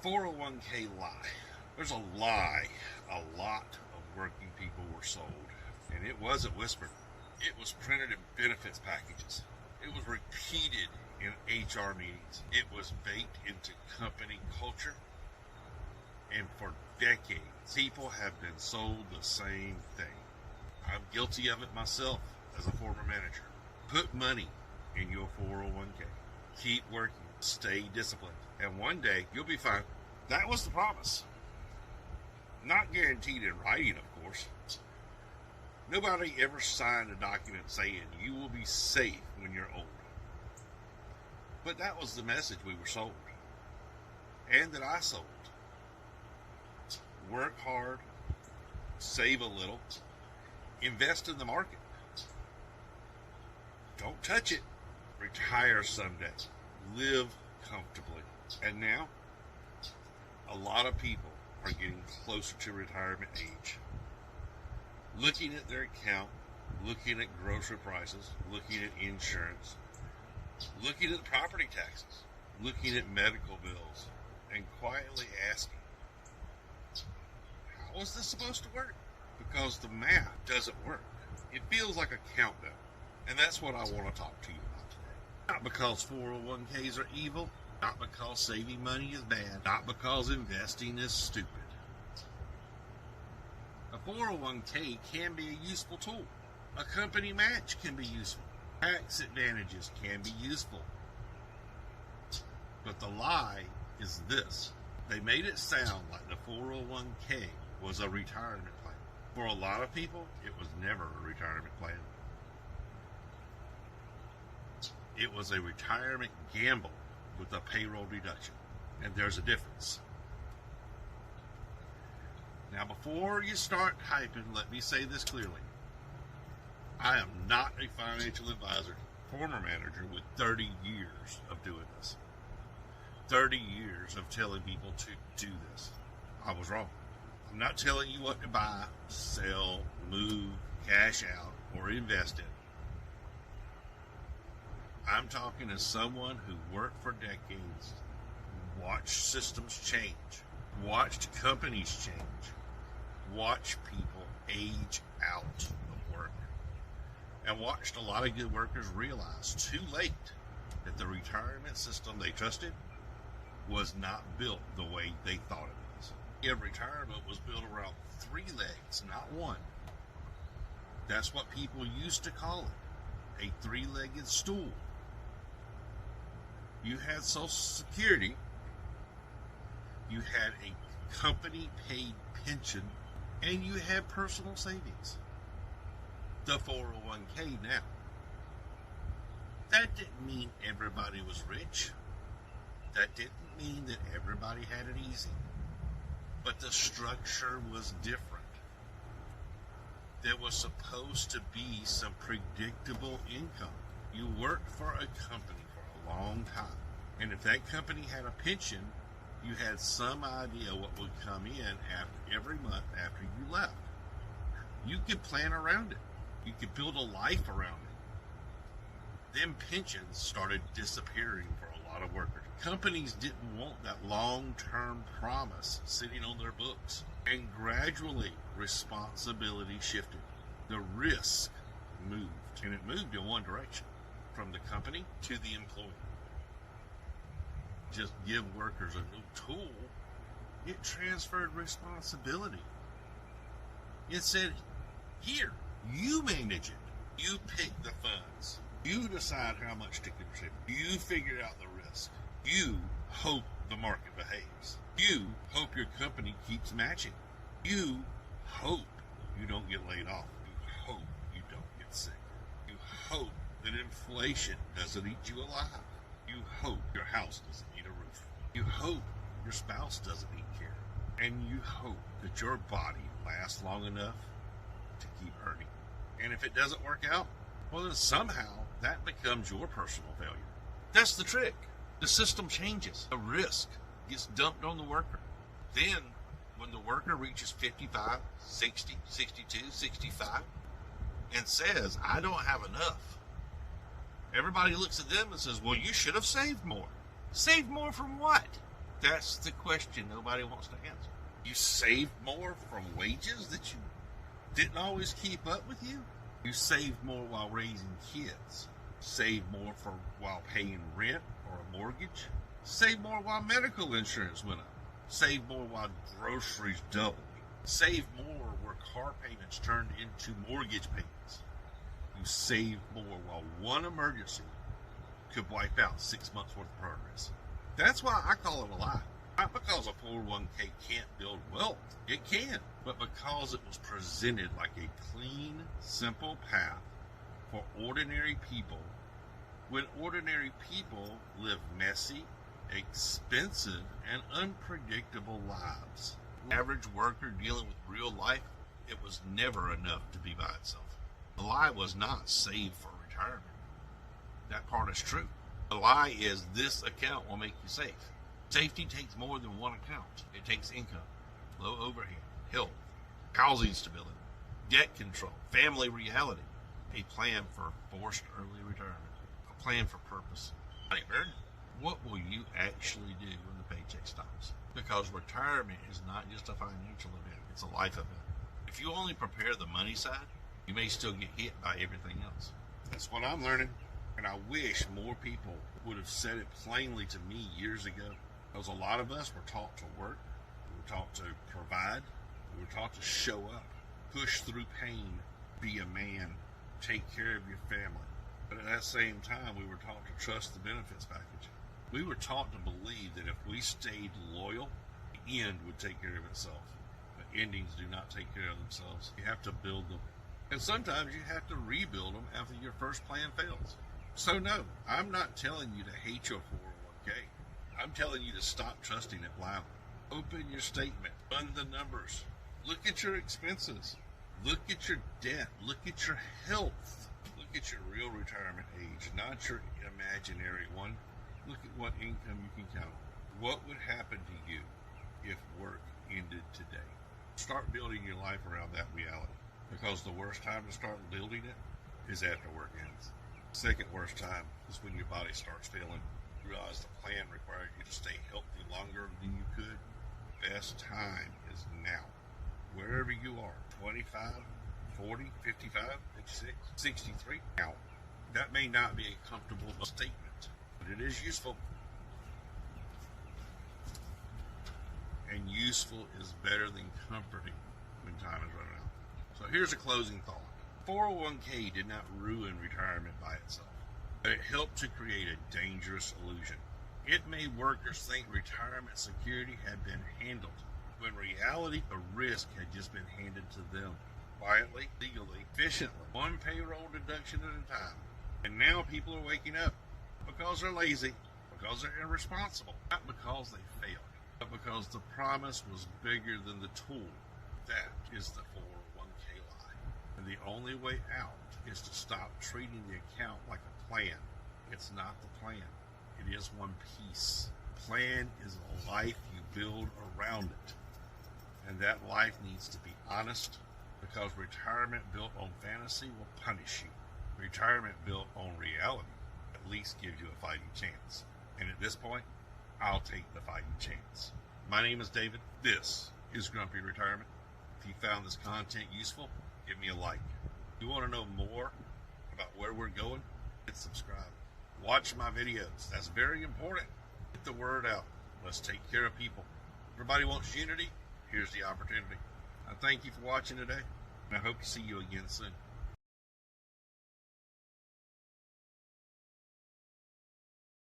401k lie. There's a lie. A lot of working people were sold, and it wasn't whispered. It was printed in benefits packages. It was repeated in HR meetings. It was baked into company culture. And for decades, people have been sold the same thing. I'm guilty of it myself as a former manager. Put money in your 401k. Keep working. Stay disciplined. And one day, you'll be fine. That was the promise. Not guaranteed in writing, of course. Nobody ever signed a document saying you will be safe when you're old. But that was the message we were sold. And that I sold. Work hard. Save a little. Invest in the market. Don't touch it. Retire someday. Live comfortably. And now, a lot of people are getting closer to retirement age. Looking at their account, looking at grocery prices, looking at insurance, looking at property taxes, looking at medical bills, and quietly asking, how is this supposed to work? Because the math doesn't work. It feels like a countdown. And that's what I want to talk to you about today. Not because 401ks are evil, not because saving money is bad, not because investing is stupid. A 401k can be a useful tool. A company match can be useful. Tax advantages can be useful. But the lie is this. They made it sound like the 401k was a retirement plan. For a lot of people, it was never a retirement plan. It was a retirement gamble with a payroll deduction. And there's a difference. Now, before you start hyping, let me say this clearly. I am not a financial advisor, former manager with 30 years of doing this. 30 years of telling people to do this. I was wrong. I'm not telling you what to buy, sell, move, cash out, or invest in. I'm talking as someone who worked for decades, watched systems change, watched companies change, watched people age out of work, and watched a lot of good workers realize too late that the retirement system they trusted was not built the way they thought it was. Yeah, retirement was built around 3 legs, not one. That's what people used to call it, a 3-legged stool. You had Social Security, you had a company-paid pension, and you had personal savings. The 401k now. That didn't mean everybody was rich. That didn't mean that everybody had it easy. But the structure was different. There was supposed to be some predictable income. You worked for a company for a long time. And if that company had a pension, you had some idea what would come in every month after you left. You could plan around it. You could build a life around it. Then pensions started disappearing for a lot of workers. Companies didn't want that long-term promise sitting on their books. And gradually, responsibility shifted. The risk moved. And it moved in one direction, from the company to the employee. Just give workers a new tool, it transferred responsibility. It said, here, you manage it. You pick the funds. You decide how much to contribute. You figure out the risk. You hope the market behaves. You hope your company keeps matching. You hope you don't get laid off. You hope you don't get sick. You hope that inflation doesn't eat you alive. You hope your house doesn't need a roof. You hope your spouse doesn't need care. And you hope that your body lasts long enough to keep earning. And if it doesn't work out, well, then somehow that becomes your personal failure. That's the trick. The system changes. The risk gets dumped on the worker. Then, when the worker reaches 55, 60, 62, 65, and says, I don't have enough, everybody looks at them and says, well, you should have saved more. Saved more from what? That's the question nobody wants to answer. You saved more from wages that you didn't always keep up with you? You saved more while raising kids. Saved more while paying rent or a mortgage. Saved more while medical insurance went up. Saved more while groceries doubled. Saved more where car payments turned into mortgage payments. You saved more while one emergency could wipe out 6 months worth of progress. That's why I call it a lie. Not because a 401k can't build wealth. It can. But because it was presented like a clean, simple path for ordinary people, when ordinary people live messy, expensive, and unpredictable lives. The average worker dealing with real life, it was never enough to be by itself. The lie was not saved for retirement. That part is true. The lie is this account will make you safe. Safety takes more than one account. It takes income, low overhead, health, housing stability, debt control, family reality, a plan for forced early retirement, a plan for purpose. What will you actually do when the paycheck stops? Because retirement is not just a financial event, it's a life event. If you only prepare the money side, you may still get hit by everything else. That's what I'm learning. And I wish more people would have said it plainly to me years ago. Because a lot of us were taught to work, we were taught to provide, we were taught to show up, push through pain, be a man, take care of your family. But at that same time, we were taught to trust the benefits package. We were taught to believe that if we stayed loyal, the end would take care of itself. But endings do not take care of themselves. You have to build them. And sometimes you have to rebuild them after your first plan fails. So no, I'm not telling you to hate your 401k. I'm telling you to stop trusting it blindly. Open your statement. Run the numbers. Look at your expenses. Look at your debt. Look at your health. Look at your real retirement age, not your imaginary one. Look at what income you can count on. What would happen to you if work ended today? Start building your life around that reality. Because the worst time to start building it is after work ends. Second worst time is when your body starts failing. Realize the plan required you to stay healthy longer than you could. Best time is now. Wherever you are, 25, 40, 55, 56, 63. Now, that may not be a comfortable statement, but it is useful. And useful is better than comforting when time is running out. So here's a closing thought. 401k did not ruin retirement by itself, but it helped to create a dangerous illusion. It made workers think retirement security had been handled, when in reality the risk had just been handed to them, quietly, legally, efficiently, one payroll deduction at a time. And now people are waking up because they're lazy, because they're irresponsible, not because they failed, but because the promise was bigger than the tool. That is the 401k lie. And the only way out is to stop treating the account like a plan. It's not the plan. It is one piece. Plan is a life you build around it. And that life needs to be honest, because retirement built on fantasy will punish you. Retirement built on reality at least gives you a fighting chance. And at this point, I'll take the fighting chance. My name is David. This is Grumpy Retirement. If you found this content useful, give me a like. If you want to know more about where we're going, hit subscribe. Watch my videos. That's very important. Get the word out. Let's take care of people. Everybody wants unity. Here's the opportunity. I thank you for watching today, and I hope to see you again soon.